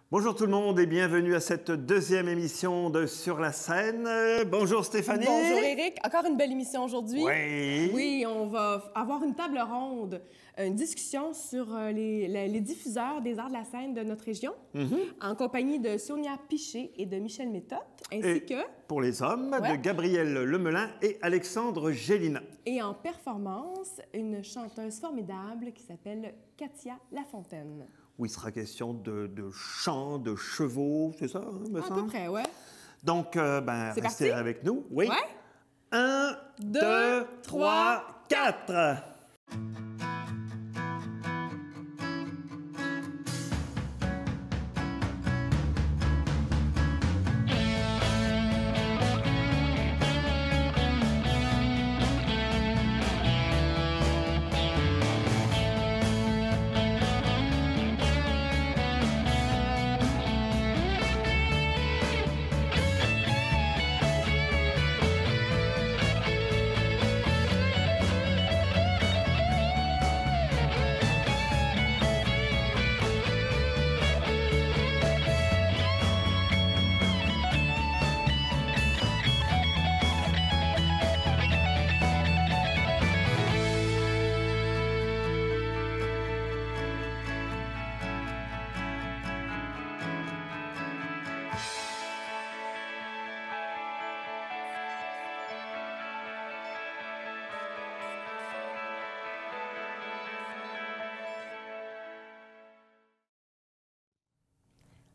Bonjour tout le monde et bienvenue à cette deuxième émission de Sur la scène. Bonjour Stéphanie. Bonjour Éric. Encore une belle émission aujourd'hui. Oui. Oui, on va avoir une table ronde, une discussion sur les diffuseurs des arts de la scène de notre région, en compagnie de Sonia Piché et de Michel Méthode, ainsi que... pour les hommes, de Gabriel Lemelin et Alexandre Gélina. Et en performance, une chanteuse formidable qui s'appelle Katia Lafontaine. Où il sera question de chant, de chevaux, c'est ça, me semble? À peu près, oui. Donc, restez parti? avec nous. Oui. Ouais? 1, 2, 3, 4.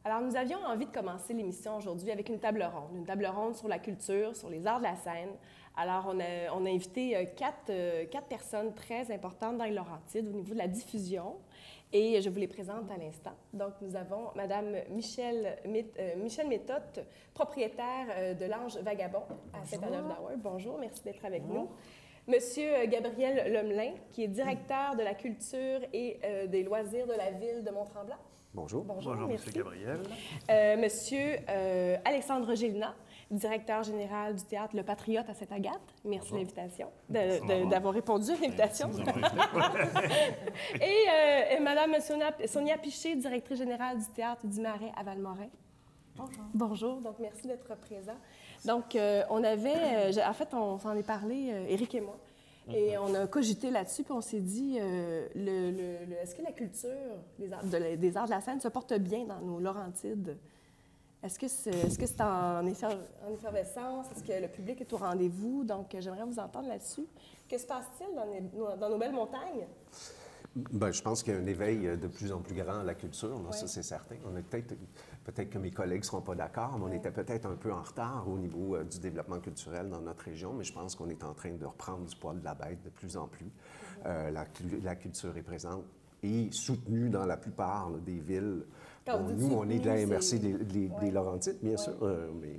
Alors, nous avions envie de commencer l'émission aujourd'hui avec une table ronde sur la culture, sur les arts de la scène. Alors, on a invité quatre personnes très importantes dans les Laurentides au niveau de la diffusion et je vous les présente à l'instant. Donc, nous avons Mme Michel Méthode, propriétaire de l'Ange Vagabond à Saint-Anne-of-Dauer. Bonjour, merci d'être avec nous. Monsieur Gabriel Lemelin, qui est directeur de la culture et des loisirs de la ville de Mont-Tremblant. Bonjour. Bonjour, Monsieur Gabriel. Monsieur Alexandre Gélina, directeur général du théâtre Le Patriote à Sainte-Agathe. Merci de l'invitation, d'avoir répondu à l'invitation. Et Madame Sonia Piché, directrice générale du théâtre du Marais à Valmorin. Bonjour. Bonjour, donc merci d'être présent. Donc, on s'en est parlé, Éric et moi. Et on a cogité là-dessus, puis on s'est dit, est-ce que la culture des arts de la scène se porte bien dans nos Laurentides? Est-ce que c'est en effervescence? Est-ce que le public est au rendez-vous? Donc, j'aimerais vous entendre là-dessus. Que se passe-t-il dans nos belles montagnes? Bien, je pense qu'il y a un éveil de plus en plus grand à la culture, là, ça c'est certain. On est peut-être que mes collègues ne seront pas d'accord, mais on était peut-être un peu en retard au niveau du développement culturel dans notre région, mais je pense qu'on est en train de reprendre du poil de la bête de plus en plus. La culture est présente et soutenue dans la plupart là, des villes. Nous, on est de la MRC des Laurentides, bien sûr, mais...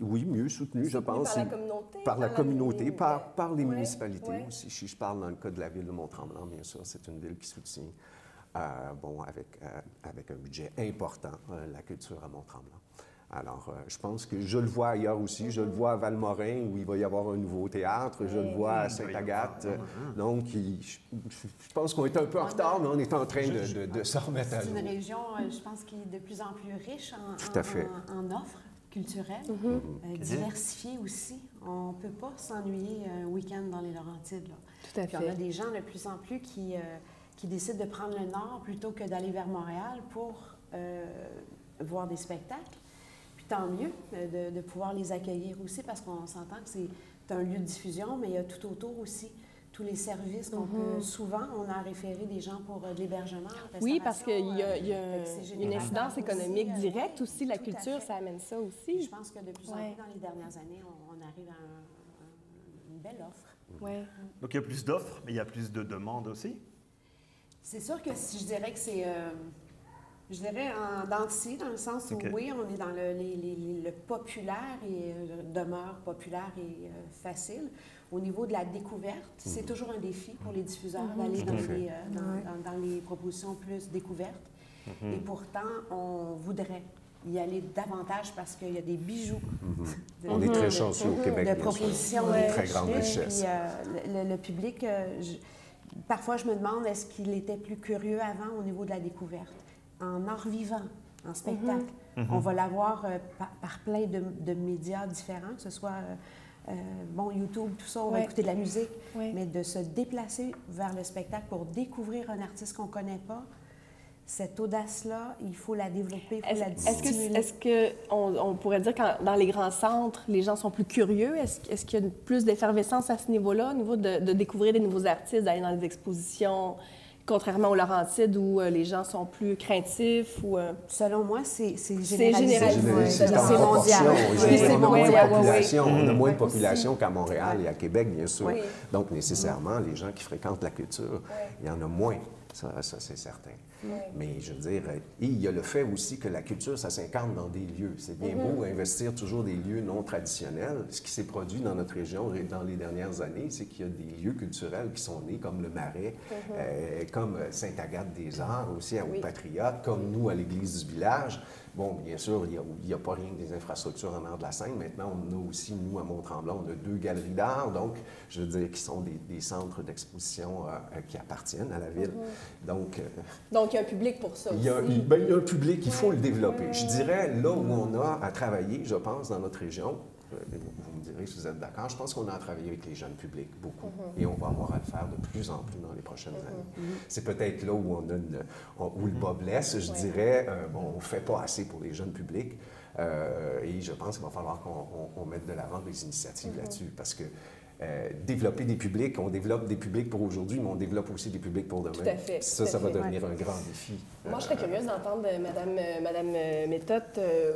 Oui, mieux soutenu, je pense. Par la communauté? Par la communauté, par les municipalités aussi. Si je parle dans le cas de la ville de Mont-Tremblant, bien sûr, c'est une ville qui soutient, avec un budget important, la culture à Mont-Tremblant. Alors, je pense que je le vois ailleurs aussi. Je le vois à Valmorin, où il va y avoir un nouveau théâtre. Je le vois à Sainte-Agathe. Donc, je pense qu'on est un peu en retard, mais on est en train de se remettre à jour. C'est une région, je pense, qui est de plus en plus riche en offres culturelle, diversifiée aussi. On ne peut pas s'ennuyer un week-end dans les Laurentides. Là. Tout à fait. Puis on a des gens de plus en plus qui décident de prendre le nord plutôt que d'aller vers Montréal pour voir des spectacles. Puis tant mieux de pouvoir les accueillir aussi parce qu'on s'entend que c'est un lieu de diffusion, mais il y a tout autour aussi tous les services qu'on peut... Souvent, on a référé des gens pour de l'hébergement, oui, parce qu'il y a une incidence économique directe aussi. La culture, ça amène ça aussi. Je pense que de plus en plus, dans les dernières années, on arrive à une belle offre. Ouais. Donc, il y a plus d'offres, mais il y a plus de demandes aussi? C'est sûr que je dirais que c'est... je dirais en dents de scie, dans le sens où, oui, on est dans le populaire et demeure populaire et facile. Au niveau de la découverte, c'est toujours un défi pour les diffuseurs d'aller dans les propositions plus découvertes. Et pourtant, on voudrait y aller davantage parce qu'il y a des bijoux. On est très chanceux au Québec. De propositions de très grande richesse. Puis, le public, parfois je me demande, est-ce qu'il était plus curieux avant au niveau de la découverte? En art vivant, en spectacle. On va l'avoir par plein de médias différents, que ce soit YouTube, tout ça, on va écouter de la musique, mais de se déplacer vers le spectacle pour découvrir un artiste qu'on ne connaît pas, cette audace-là, il faut la développer, il faut la stimuler. Est-ce qu'on pourrait dire que dans les grands centres, les gens sont plus curieux? Est-ce qu'il y a plus d'effervescence à ce niveau-là, au niveau de découvrir des nouveaux artistes, d'aller dans des expositions, contrairement aux Laurentides où les gens sont plus craintifs? Selon moi, c'est généralisé. C'est mondial. On a moins de population qu'à Montréal et à Québec, bien sûr. Donc, nécessairement, les gens qui fréquentent la culture, il y en a moins. Ça c'est certain. Mais je veux dire, il y a le fait aussi que la culture, ça s'incarne dans des lieux. C'est bien beau investir toujours des lieux non traditionnels. Ce qui s'est produit dans notre région dans les dernières années, c'est qu'il y a des lieux culturels qui sont nés, comme le Marais, comme Sainte-Agathe-des-Arts, aussi aux Patriotes, comme nous à l'Église du village. Bon, bien sûr, il n'y a pas rien que des infrastructures en art de la scène. Maintenant, on a aussi, nous, à Mont-Tremblant, on a 2 galeries d'art, donc, je veux dire, qui sont des centres d'exposition qui appartiennent à la ville. Donc, il y a un public pour ça aussi. Il y a un public, il faut le développer. Je dirais, là où on a à travailler, je pense, dans notre région, vous me direz si vous êtes d'accord, je pense qu'on a à travailler avec les jeunes publics, beaucoup. Et on va avoir à le faire de plus en plus dans les prochaines années. C'est peut-être là où où le bas blesse, je dirais, on ne fait pas assez pour les jeunes publics. Et je pense qu'il va falloir qu'on mette de l'avant des initiatives là-dessus, parce que développer des publics, on développe des publics pour aujourd'hui, mais on développe aussi des publics pour demain. Tout à fait. Ça va devenir un grand défi. Moi, je serais curieuse d'entendre Madame Méthode.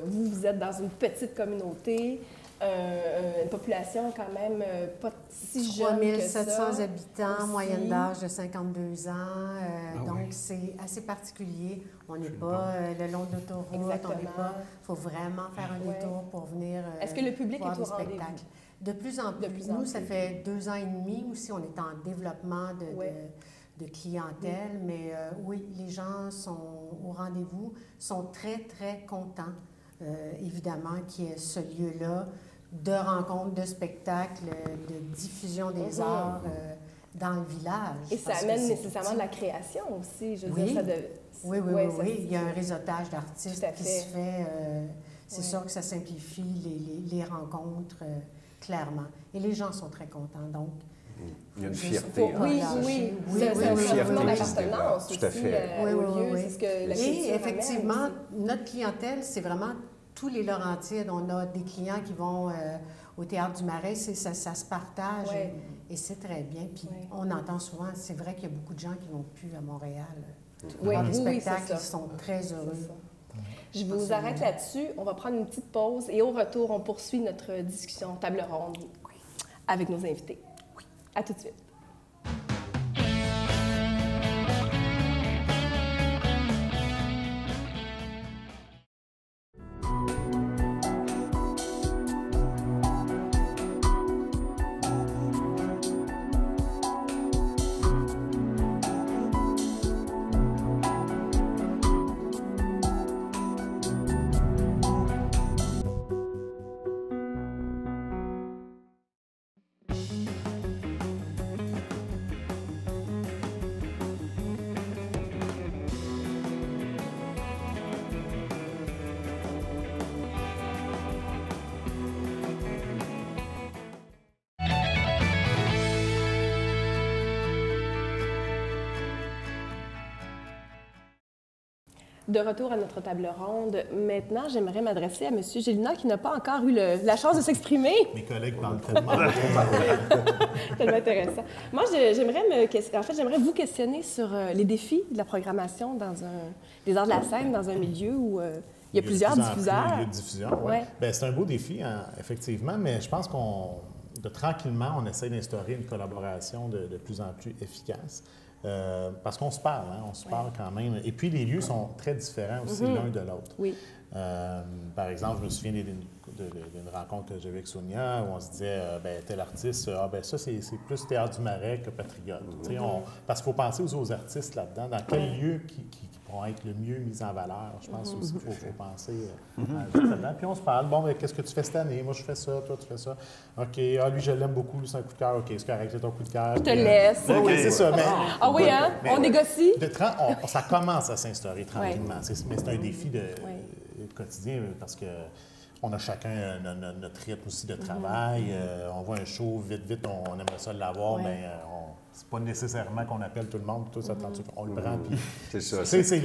Vous êtes dans une petite communauté, une population quand même pas si jeune que ça. 3700 habitants, moyenne d'âge de 52 ans. Donc, c'est assez particulier. On n'est pas le long de l'autoroute, on n'est pas... Il faut vraiment faire un détour pour venir Est-ce que le public voir est au des spectacles. rendez-vous? De plus en plus. Nous, ça fait 2 ans et demi aussi. On est en développement de clientèle. Mais oui, les gens sont au rendez-vous, sont très, très contents, évidemment, qu'il y ait ce lieu-là de rencontres, de spectacles, de diffusion des arts dans le village. Et ça amène nécessairement de la création aussi. Je veux dire, ça oui. Il y a un réseautage d'artistes qui se fait. C'est sûr que ça simplifie les rencontres, clairement. Et les gens sont très contents. Donc, il y a une fierté. Oui. C'est une sentiment fierté d'appartenance aussi. Tout à fait. Oui. C'est ce que la culture et effectivement, amène notre clientèle, c'est vraiment tous les Laurentides. On a des clients qui vont au Théâtre du Marais. Ça se partage et c'est très bien. Puis on entend souvent, c'est vrai qu'il y a beaucoup de gens qui ne vont plus à Montréal. Voir des spectacles, ils sont très heureux. Je vous arrête là-dessus. On va prendre une petite pause et au retour, on poursuit notre discussion table ronde avec nos invités. À tout de suite. De retour à notre table ronde. Maintenant, j'aimerais m'adresser à M. Gélinas qui n'a pas encore eu la chance de s'exprimer. Mes collègues parlent tellement. Tellement intéressant. Moi, j'aimerais vous questionner sur les défis de la programmation dans des arts de la scène, dans un milieu où il y a plusieurs diffuseurs. Lieux de diffusion, oui. Bien, c'est un beau défi, hein, effectivement, mais je pense tranquillement, on essaie d'instaurer une collaboration de plus en plus efficace. Parce qu'on se parle, hein, on se parle quand même. Et puis, les lieux sont très différents aussi l'un de l'autre. Oui. Par exemple, je me souviens d'une rencontre que j'avais avec Sonia où on se disait, tel artiste, ça, c'est plus Théâtre du Marais que Patriote. Parce qu'il faut penser aux artistes là-dedans, dans quel lieu qui pourront être le mieux mis en valeur. Je pense aussi qu'il faut penser là-dedans. Puis on se parle, qu'est-ce que tu fais cette année? Moi, je fais ça, toi, tu fais ça. OK, lui, je l'aime beaucoup, lui, c'est un coup de cœur. OK, c'est correct, c'est ton coup de cœur. Je te laisse. Oui, c'est ça. On négocie? Ça commence à s'instaurer tranquillement. Mais c'est un défi quotidien parce que on a chacun notre rythme aussi de travail. On voit un show, vite, on aimerait ça l'avoir, mais c'est pas nécessairement qu'on appelle tout le monde, tout ça, on le prend. Puis, c'est ça. C'est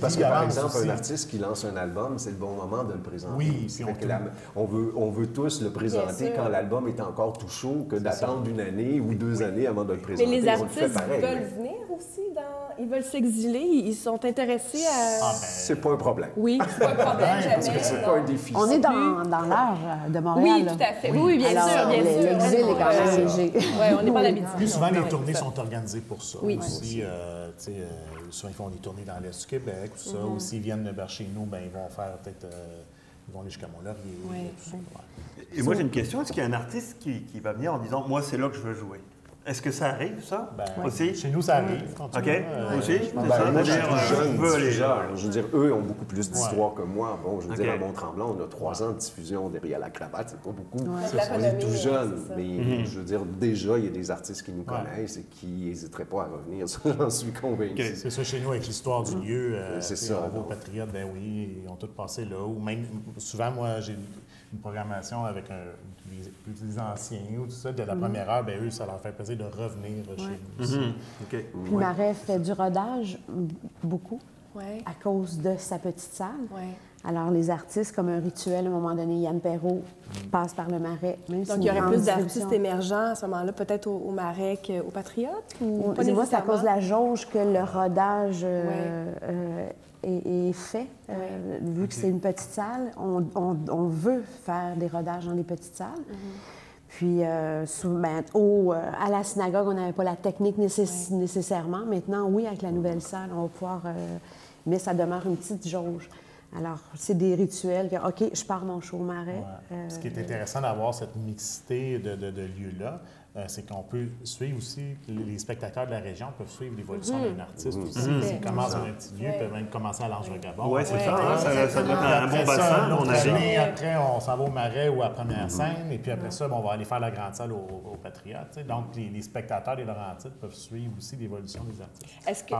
parce que, par exemple, un artiste qui lance un album, c'est le bon moment de le présenter. Oui, puis on veut tous le présenter quand l'album est encore tout chaud, que d'attendre une année ou 2 années avant de le présenter. Mais les artistes veulent venir aussi ils veulent s'exiler, ils sont intéressés à... c'est pas un problème. Oui, c'est pas un problème, jamais. Parce que c'est pas un défi. On est dans l'art de Montréal. Oui, tout à fait. Oui, bien sûr, bien sûr. L'exil est quand même léger. Oui, on n'est pas l'habitude. Plus souvent, les tournées sont organisées pour ça. Oui. Aussi, souvent, ils font des tournées dans l'Est du Québec, tout ça. Ou s'ils viennent vers chez nous, ben ils vont faire peut-être... ils vont aller jusqu'à Mont-Laurier. Et moi, j'ai une question. Est-ce qu'il y a un artiste qui va venir en disant « Moi, c'est là que je veux jouer ». Est-ce que ça arrive, ça, aussi? Chez nous, ça arrive. OK. Aussi? Moi, je suis tout jeune diffuseur. Je veux dire, eux ont beaucoup plus d'histoire que moi. Bon, je veux dire, à Mont-Tremblant, on a 3 ans de diffusion derrière la cravate. C'est pas beaucoup. On est tout jeune. Mais je veux dire, déjà, il y a des artistes qui nous connaissent et qui n'hésiteraient pas à revenir. Ça, j'en suis convaincu. C'est ça, chez nous, avec l'histoire du lieu. C'est ça. On va aux Patriotes, ben oui, ils ont tous passé là. Ou même, souvent, moi, j'ai une programmation avec les anciens ou tout ça, de la première heure, bien eux, ça leur fait plaisir de revenir chez nous aussi. Puis Marais fait du rodage beaucoup à cause de sa petite salle. Alors, les artistes, comme un rituel, à un moment donné, Yann Perrault passe par le Marais. Même donc, il y aurait plus d'artistes émergents à ce moment-là, peut-être au Marais qu'aux Patriotes? Ou pas moi, c'est à cause de la jauge que le rodage est fait. Vu que c'est une petite salle, on veut faire des rodages dans les petites salles. Puis, à la synagogue, on n'avait pas la technique nécessairement. Maintenant, oui, avec la nouvelle salle, on va pouvoir... mais ça demeure une petite jauge. Alors, c'est des rituels que, OK, je pars mon show au Marais. Ce qui est intéressant d'avoir cette mixité de lieux-là, c'est qu'on peut suivre aussi, les spectateurs de la région peuvent suivre l'évolution d'un artiste aussi. S'ils commencent dans un petit lieu, ils peuvent même commencer à l'Ange-Vagabond. Oui, c'est ça. Ça doit être un bon bassin. Après, on s'en va au Marais ou à Première Scène, et puis après ça, on va aller faire la grande salle aux Patriotes. Donc, les spectateurs des Laurentides peuvent suivre aussi l'évolution des artistes.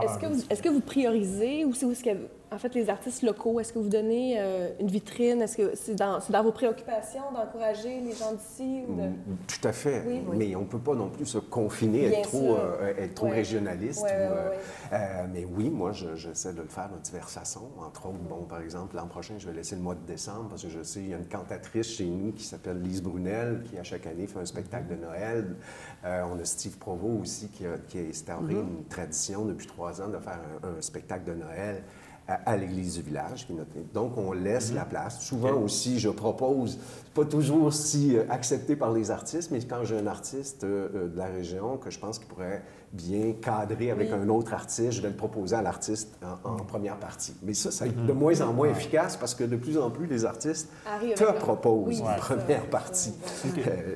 Est-ce que vous priorisez ou c'est que, en fait, les artistes locaux, est-ce que vous donnez une vitrine? Est-ce que c'est dans vos préoccupations d'encourager les gens d'ici? Tout à fait. Oui. Mais on ne peut pas non plus se confiner, être trop régionaliste. Mais oui, moi, j'essaie de le faire de diverses façons. Entre autres, par exemple, l'an prochain, je vais laisser le mois de décembre parce que je sais, il y a une cantatrice chez nous qui s'appelle Lise Brunel, qui à chaque année fait un spectacle de Noël. On a Steve Provost aussi qui a instauré une tradition depuis 3 ans de faire un spectacle de Noël à l'église du village. Donc, on laisse la place. Souvent aussi, je propose, pas toujours si accepté par les artistes, mais quand j'ai un artiste de la région que je pense qu'il pourrait bien cadrer avec un autre artiste, je vais le proposer à l'artiste en première partie. Mais ça est de moins en moins efficace parce que de plus en plus, les artistes te proposent une première partie.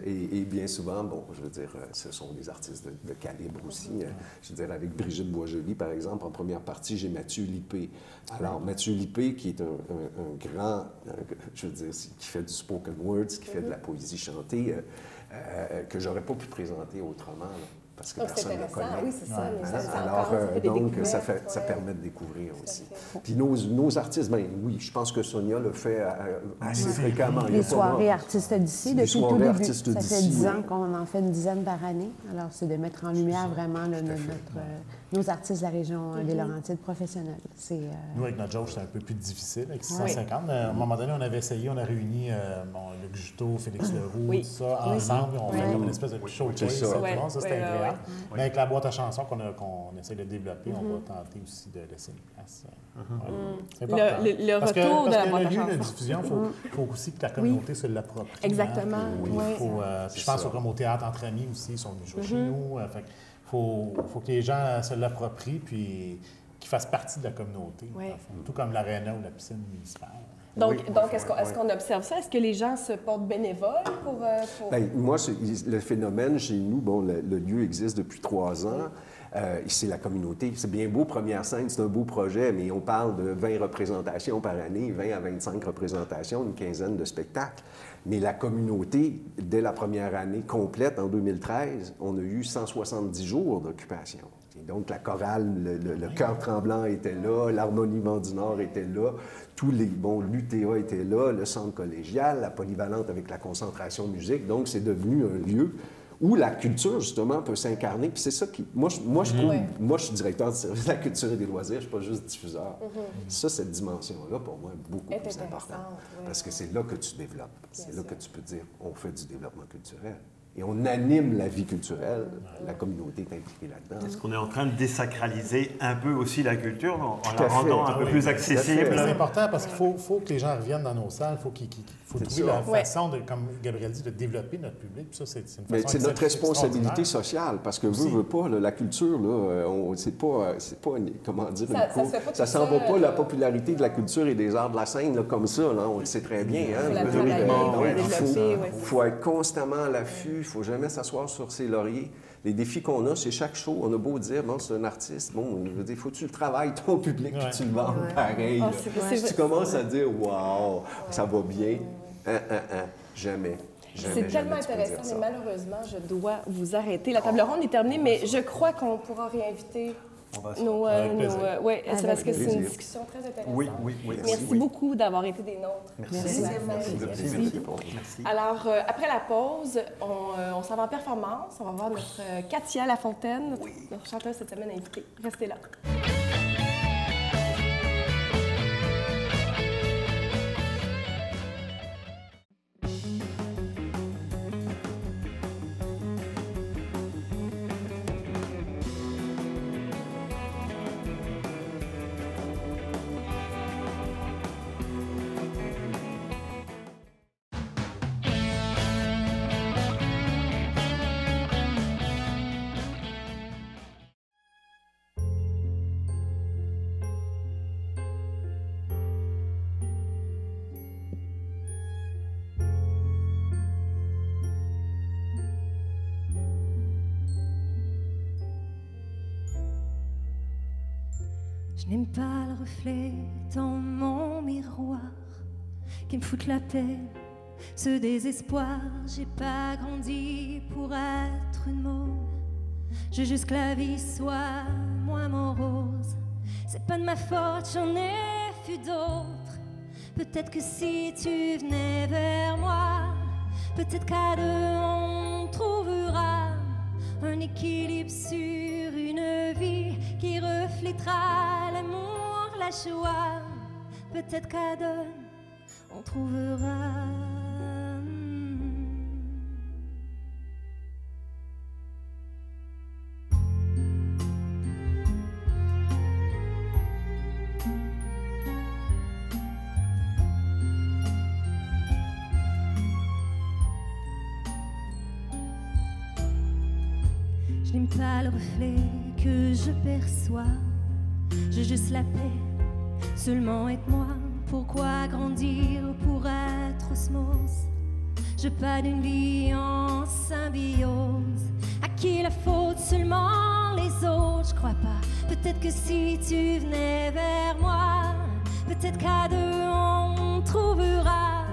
Et bien souvent, je veux dire, ce sont des artistes de calibre aussi. Je veux dire, avec Brigitte Boisjoli, par exemple, en première partie, j'ai Mathieu Lippé. Alors, Mathieu Lippé, qui est un grand, je veux dire, qui fait du spoken words, qui fait de la poésie chantée, que j'aurais pas pu présenter autrement. Parce que personne ne le connaît. Oui, c'est ça. Alors, donc, ça permet de découvrir aussi. Puis nos artistes, oui, je pense que Sonia le fait assez fréquemment. Les soirées artistes d'ici, depuis tout début. Ça fait 10 ans qu'on en fait une dizaine par année. Alors, c'est de mettre en lumière vraiment nos artistes de la région des Laurentides professionnels. Nous, avec notre jauge, c'est un peu plus difficile, avec 650. Mais à un moment donné, on avait essayé, on a réuni Luc Juteau, Félix Leroux, tout ça, ensemble. On fait comme une espèce de showcase. Ça, c'était agréable. Mais avec la boîte à chansons qu'on essaie de développer, on va tenter aussi de laisser une place. C'est important. Le retour de la boîte à chansons. Parce que le lieu de diffusion, il faut aussi que la communauté se l'approprie. Exactement. Je pense comme au théâtre entre amis aussi, ils sont venus jouer chez nous. Faut que les gens se l'approprient puis qu'ils fassent partie de la communauté. Tout comme l'aréna ou la piscine municipale. Donc est-ce qu'on observe ça? Est-ce que les gens se portent bénévoles pour... Bien, moi, le phénomène chez nous, le lieu existe depuis 3 ans. C'est la communauté. C'est bien beau, Première Scène, c'est un beau projet, mais on parle de 20 représentations par année, 20 à 25 représentations, une quinzaine de spectacles. Mais la communauté, dès la première année complète, en 2013, on a eu 170 jours d'occupation. Et donc, la chorale, le chœur tremblant était là, l'harmonie Vent du Nord était là, tous les, l'UTA était là, le centre collégial, la polyvalente avec la concentration musique. Donc, c'est devenu un lieu où la culture, justement, peut s'incarner. Puis c'est ça qui... Moi, je trouve... Moi, je suis directeur du service de la culture et des loisirs, je ne suis pas juste diffuseur. Ça, cette dimension-là, pour moi, est beaucoup plus importante. Parce que c'est là que tu développes. C'est là que tu peux dire, on fait du développement culturel. Et on anime la vie culturelle. La communauté est impliquée là-dedans. Est-ce qu'on est en train de désacraliser un peu aussi la culture en la rendant un peu plus accessible? C'est important parce qu'il faut que les gens reviennent dans nos salles. Il faut trouver la façon, comme Gabriel dit, de développer notre public. Puis ça, c'est une façon. C'est notre responsabilité sociale parce que veut pas, la culture, c'est pas comment dire, ça s'en va pas la popularité de la culture et des arts de la scène là, comme ça. Là, on le sait très bien. Il faut être constamment à l'affût. Il ne faut jamais s'asseoir sur ses lauriers. Les défis qu'on a, c'est chaque show. On a beau dire, bon, c'est un artiste, bon, je veux dire, faut que tu le travailles, ton public, puis tu le vends pareil. Si tu commences à dire, waouh, ça va bien, jamais. C'est tellement intéressant, mais malheureusement, je dois vous arrêter. La table ronde est terminée, mais je crois qu'on pourra réinviter oui, c'est parce que c'est une discussion très intéressante. Oui. Merci beaucoup d'avoir été des nôtres. Merci. Alors, après la pause, on s'en va en performance. On va voir notre Katia Lafontaine, notre chanteuse cette semaine invitée. Restez là. Je n'aime pas le reflet dans mon miroir qui me fout la paix, ce désespoir. J'ai pas grandi pour être une môme. Je veux juste que la vie soit moins morose. C'est pas de ma faute, j'en ai vu d'autres. Peut-être que si tu venais vers moi, peut-être qu'à deux on trouvera un équilibre sur une vie qui reflètera l'amour, la joie. Peut-être qu'à deux, on trouvera. Je n'aime pas le reflet que je perçois. J'ai juste la paix, seulement être moi. Pourquoi grandir pour être osmose? Je pas d'une vie en symbiose. À qui la faute? Seulement les autres, je crois pas. Peut-être que si tu venais vers moi, peut-être qu'à deux on trouvera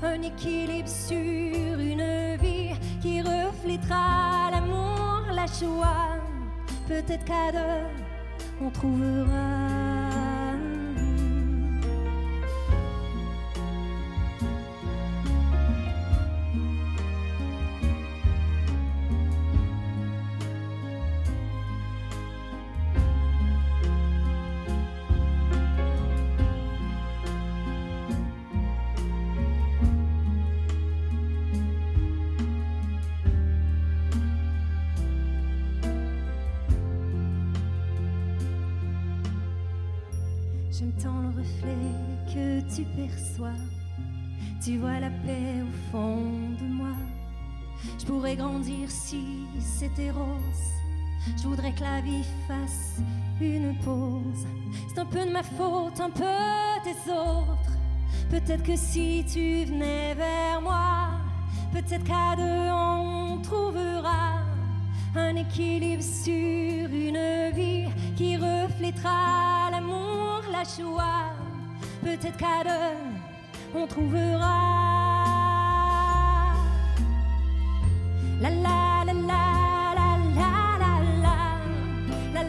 un équilibre sur une vie qui reflètera l'amour, la joie. Peut-être qu'à deux on trouvera. J'aime tant le reflet que tu perçois. Tu vois la paix au fond de moi. Je pourrais grandir si c'était rose. Je voudrais que la vie fasse une pause. C'est un peu de ma faute, un peu des autres. Peut-être que si tu venais vers moi, peut-être qu'à deux on trouvera un équilibre sur une vie qui reflètera l'amour, la joie. Peut-être qu'à deux on trouvera. La la la la la la la la la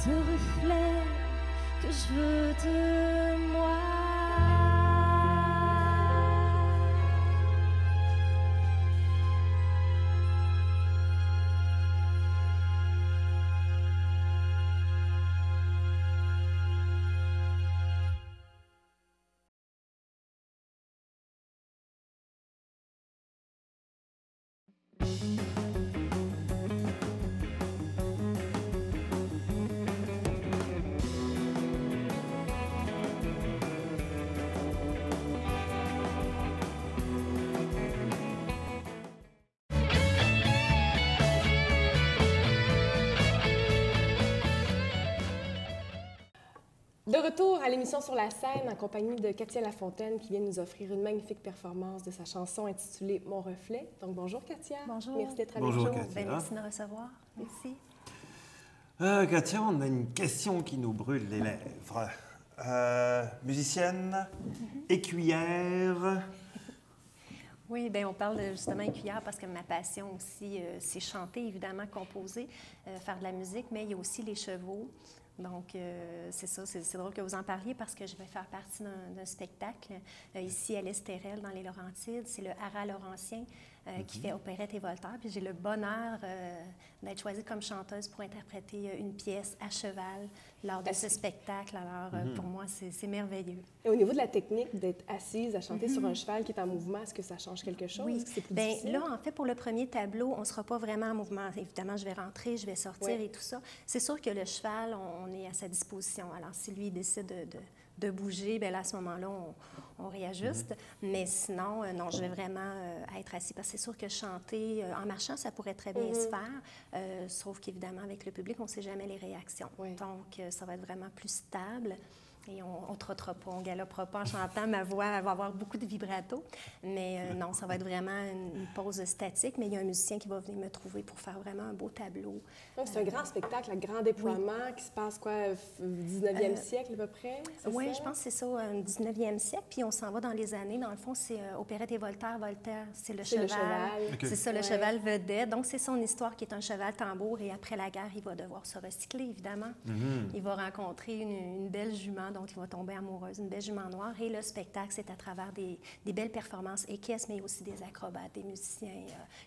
ce reflet que je veux de moi. De retour à l'émission Sur la scène en compagnie de Katia Lafontaine qui vient nous offrir une magnifique performance de sa chanson intitulée Mon reflet. Donc bonjour Katia. Bonjour. Merci d'être avec nous. Bonjour Katia. Merci de me recevoir. Merci. Katia, on a une question qui nous brûle les lèvres. Musicienne, écuyère. Oui, bien, on parle justement écuyère parce que ma passion aussi, c'est chanter, évidemment, composer, faire de la musique, mais il y a aussi les chevaux. Donc, c'est ça, c'est drôle que vous en parliez parce que je vais faire partie d'un spectacle ici à l'Estérel, dans les Laurentides. C'est le Haras Laurentien qui fait Opérette et Voltaire. Puis j'ai le bonheur d'être choisie comme chanteuse pour interpréter une pièce à cheval lors de ce spectacle. Alors, pour moi, c'est merveilleux. Et au niveau de la technique d'être assise à chanter sur un cheval qui est en mouvement, est-ce que ça change quelque chose? Oui. Est-ce que c'est plus Bien, difficile? là, en fait, pour le premier tableau, on ne sera pas vraiment en mouvement. Évidemment, je vais rentrer, je vais sortir et tout ça. C'est sûr que le cheval, on est à sa disposition. Alors, si lui décide de bouger, bien là, à ce moment-là, on réajuste. Mais sinon, non, je vais vraiment être assis parce que c'est sûr que chanter en marchant, ça pourrait très bien se faire. Sauf qu'évidemment, avec le public, on ne sait jamais les réactions. Donc, ça va être vraiment plus stable. Et on ne trottera pas, on ne galopera pas en chantant. Ma voix elle va avoir beaucoup de vibrato. Mais non, ça va être vraiment une pause statique. Mais il y a un musicien qui va venir me trouver pour faire vraiment un beau tableau. Donc, c'est un grand spectacle, un grand déploiement qui se passe, quoi, 19e siècle à peu près? Oui, je pense que c'est ça, 19e siècle. Puis on s'en va dans les années. Dans le fond, c'est Opérette et Voltaire. Voltaire, c'est le cheval. Okay. C'est ça, le cheval vedette. Donc, c'est son histoire qui est un cheval tambour. Et après la guerre, il va devoir se recycler, évidemment. Il va rencontrer une belle jument, donc il va tomber amoureuse, une belle jument noire. Et le spectacle, c'est à travers des belles performances équestres, mais aussi des acrobates, des musiciens.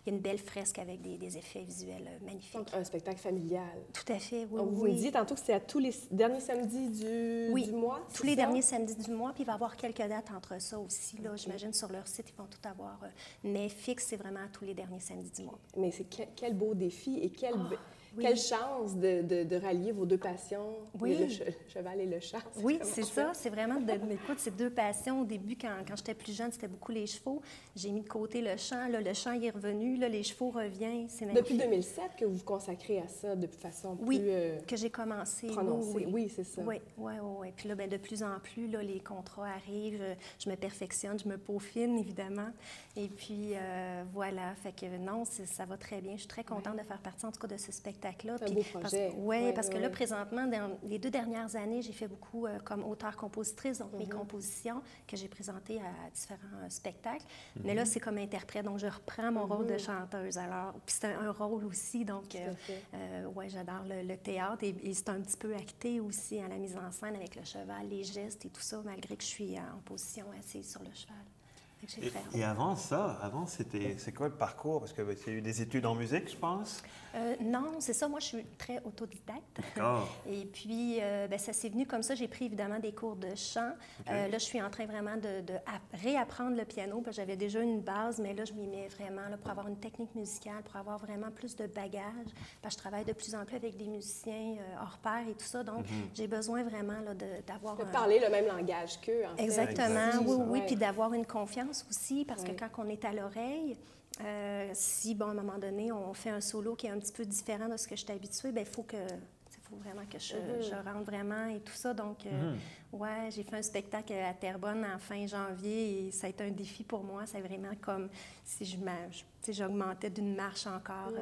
Il y a une belle fresque avec des effets visuels magnifiques. Donc, un spectacle familial. Tout à fait, oui. Donc, vous me disiez tantôt que c'est à tous les derniers samedis du mois? Tous les derniers samedis du mois, puis il va y avoir quelques dates entre ça aussi. Là, j'imagine sur leur site, ils vont tout avoir. Mais fixe, c'est vraiment tous les derniers samedis du mois. Mais c'est quel beau défi et quelle chance de rallier vos deux passions, le cheval et le chat. Oui, c'est ça. C'est vraiment écoute, c'est deux passions. Au début, quand j'étais plus jeune, c'était beaucoup les chevaux. J'ai mis de côté le chant. Là, le chant il est revenu. Là, les chevaux reviennent. C'est magnifique. Depuis 2007 que vous vous consacrez à ça de façon plus que j'ai commencé. prononcée. Oui, c'est ça. Oui. Puis là, bien, de plus en plus, là, les contrats arrivent. Je me perfectionne, je me peaufine, évidemment. Et puis, voilà. Fait que non, ça va très bien. Je suis très contente de faire partie, en tout cas, de ce spectacle. C'est un beau projet. Parce que là, présentement, dans les 2 dernières années, j'ai fait beaucoup comme auteure-compositrice, donc mes compositions que j'ai présentées à différents spectacles. Mais là, c'est comme interprète, donc je reprends mon rôle de chanteuse. Alors, puis c'est un rôle aussi, donc, j'adore le théâtre et c'est un petit peu acté aussi à la mise en scène avec le cheval, les gestes et tout ça, malgré que je suis en position assise sur le cheval. Et avant ça, c'est quoi le parcours? Parce que tu as eu des études en musique, je pense? Non, c'est ça. Moi, je suis très autodidacte. D'accord. Et puis, ça s'est venu comme ça. J'ai pris évidemment des cours de chant. Là, je suis en train vraiment de réapprendre le piano. Parce que j'avais déjà une base, mais là, je m'y mets vraiment là, pour avoir une technique musicale, pour avoir vraiment plus de bagages. Parce que je travaille de plus en plus avec des musiciens hors pair et tout ça. Donc, j'ai besoin vraiment là, d'avoir... De parler le même langage qu'eux, en fait. Exactement, oui. Puis d'avoir une confiance aussi, parce que quand on est à l'oreille, si, à un moment donné, on fait un solo qui est un petit peu différent de ce que je suis habituée, bien, il faut vraiment que je rentre vraiment et tout ça. Donc, j'ai fait un spectacle à Terrebonne en fin janvier et ça a été un défi pour moi. C'est vraiment comme si j'augmentais d'une marche encore.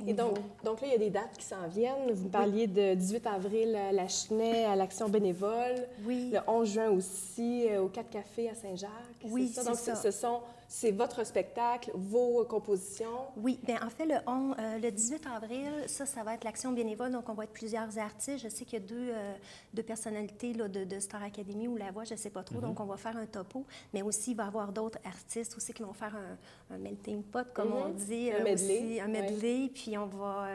Et donc là, il y a des dates qui s'en viennent. Vous me parliez de 18 avril à la Chenet, à l'Action bénévole. Oui. Le 11 juin aussi, au 4 Cafés à Saint-Jacques. Oui, c'est ça. Donc, ce sont c'est votre spectacle, vos compositions? Oui, bien en fait, le 18 avril, ça va être l'action bénévole, donc on va être plusieurs artistes. Je sais qu'il y a deux personnalités là, de Star Academy ou La Voix, je ne sais pas trop, donc on va faire un topo, mais aussi il va y avoir d'autres artistes aussi qui vont faire un melting pot, comme on dit. Un medley. Aussi, un medley, puis on va...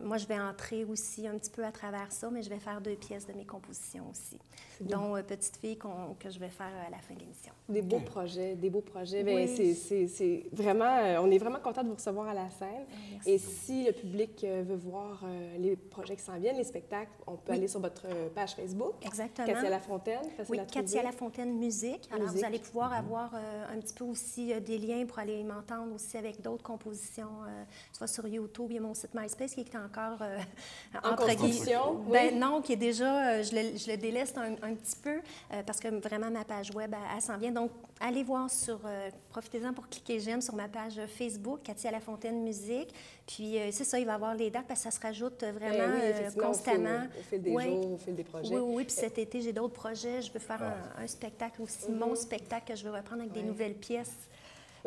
moi, je vais entrer aussi un petit peu à travers ça, mais je vais faire 2 pièces de mes compositions aussi, dont Petite fille que je vais faire à la fin de l'émission. Des beaux projets, des beaux projets. Oui. Bien, c'est vraiment... on est vraiment content de vous recevoir à la scène. Merci. Et si le public veut voir les projets qui s'en viennent, les spectacles, on peut aller sur votre page Facebook. Exactement. Katia Lafontaine, facile Oui, à trouver. Katia Lafontaine Musique. Alors, Musique. vous allez pouvoir avoir un petit peu aussi des liens pour aller m'entendre aussi avec d'autres compositions, soit sur YouTube. Il y a mon site MySpace qui est encore En construction, Ben oui. non, qui est déjà, je le délaisse un petit peu parce que vraiment ma page web, elle s'en vient. Donc, allez voir profitez-en pour cliquer j'aime sur ma page Facebook, Katia Lafontaine Musique. Puis, c'est ça, il va y avoir les dates parce que ça se rajoute vraiment oui, effectivement, constamment. Au fil des jours, au fil des projets. Oui, puis cet été, j'ai d'autres projets. Je veux faire un spectacle aussi, mon spectacle que je veux reprendre avec des nouvelles pièces.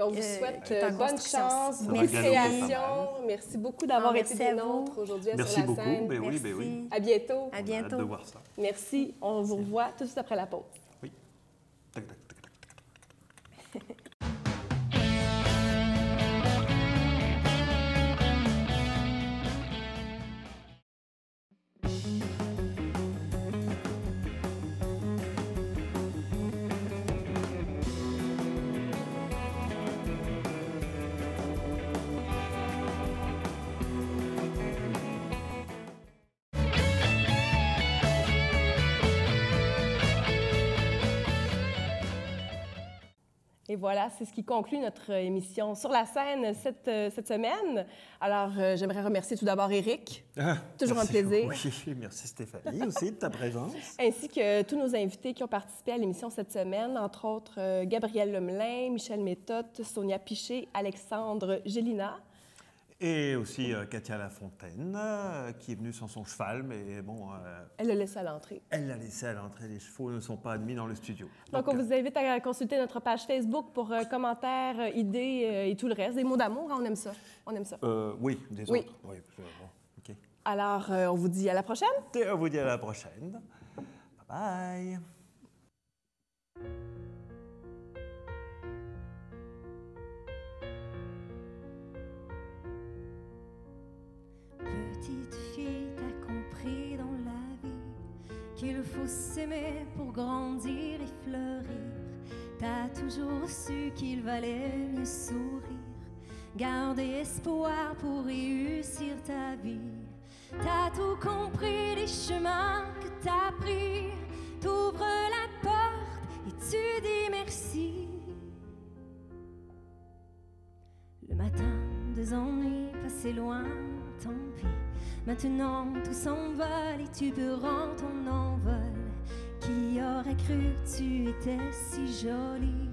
On vous souhaite qui est en bonne construction. chance, bonne Merci. création. Merci beaucoup d'avoir été merci des à vous. nôtres aujourd'hui Merci sur la beaucoup. scène. Ben oui, Merci. ben oui. À bientôt. À On a hâte bientôt. de voir ça. Merci. On vous revoit tout de suite après la pause. Oui. Tac, tac, tac, tac, tac. Et voilà, c'est ce qui conclut notre émission sur la scène cette semaine. Alors, j'aimerais remercier tout d'abord Éric. Toujours un Merci. plaisir. Oui, merci Stéphanie aussi de ta présence. Ainsi que tous nos invités qui ont participé à l'émission cette semaine, entre autres Gabriel Lemelin, Michel Méthode, Sonia Piché, Alexandre Gélina. Et aussi Katia Lafontaine, qui est venue sans son cheval, mais bon... Elle le laisse à l'entrée. Elle l'a laissé à l'entrée. Les chevaux ne sont pas admis dans le studio. Donc, on vous invite à consulter notre page Facebook pour commentaires, idées et tout le reste. Des mots d'amour, hein, on aime ça. On aime ça. Oui, des Oui. autres. Oui, bon, OK. Alors, on vous dit à la prochaine. Et on vous dit à la prochaine. Bye bye. Petite fille, t'as compris dans la vie qu'il faut s'aimer pour grandir et fleurir. T'as toujours su qu'il valait mieux sourire, garder espoir pour réussir ta vie. T'as tout compris des chemins que t'as pris. T'ouvres la porte et tu dis merci. Le matin, des ennuis passés loin, tant pis. Maintenant tout s'envole et tu peux rendre ton envol. Qui aurait cru que tu étais si jolie?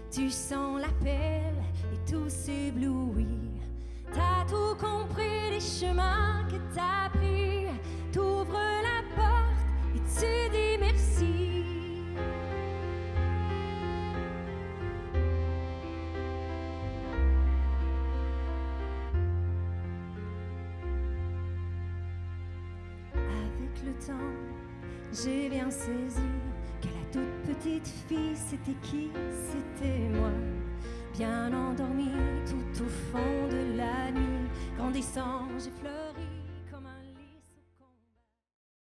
Tu sens l'appel et tout s'éblouit. T'as tout compris des chemins que t'as pris. T'ouvres la porte et tu dis merci. Avec le temps, j'ai bien saisi que la toute petite fille, c'était qui? C'était moi. Bien endormie tout au fond de la nuit, grandissant, j'ai fleuri.